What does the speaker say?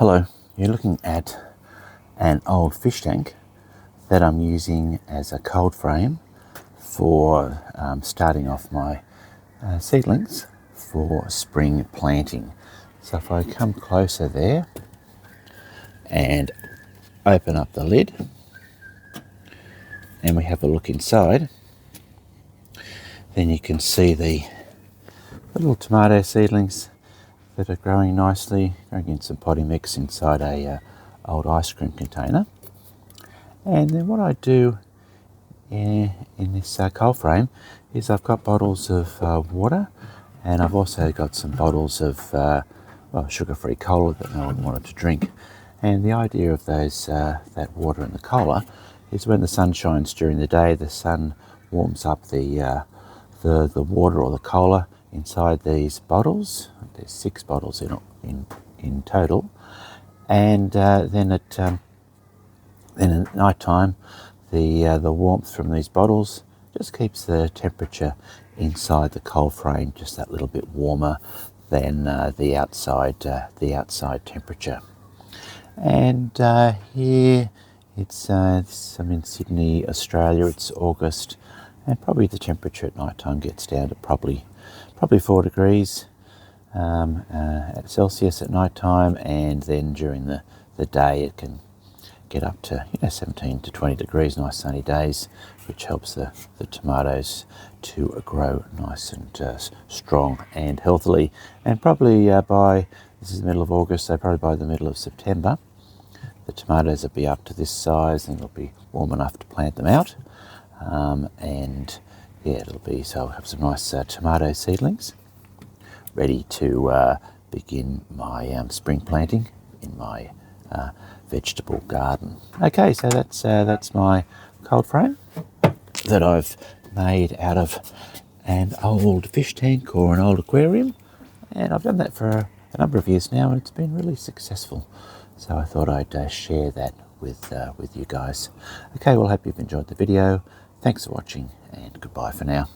Hello, you're looking at an old fish tank that I'm using as a cold frame for starting off my seedlings for spring planting. So if I come closer there and open up the lid and we have a look inside, then you can see the little tomato seedlings that are growing nicely, growing in some potting mix inside a old ice cream container. And then what I do in this cold frame is I've got bottles of water, and I've also got some bottles of sugar-free cola that no one wanted to drink. And the idea of those that water and the cola is when the sun shines during the day, the sun warms up the water or the cola inside these bottles. There's 6 bottles in total, and then at night time, the warmth from these bottles just keeps the temperature inside the cold frame just that little bit warmer than the outside temperature. And here I'm in Sydney, Australia. It's August, and probably the temperature at night time gets down to probably 4 degrees at Celsius at night time, and then during the day it can get up to 17 to 20 degrees, nice sunny days, which helps the tomatoes to grow nice and strong and healthily. And probably this is the middle of August, so probably by the middle of September, the tomatoes will be up to this size and it'll be warm enough to plant them out. And yeah, so I'll have some nice tomato seedlings ready to begin my spring planting in my vegetable garden. Okay, so that's my cold frame that I've made out of an old fish tank or an old aquarium, and I've done that for a number of years now, and it's been really successful. So I thought I'd share that with you guys. Okay, well, I hope you've enjoyed the video. Thanks for watching, and goodbye for now.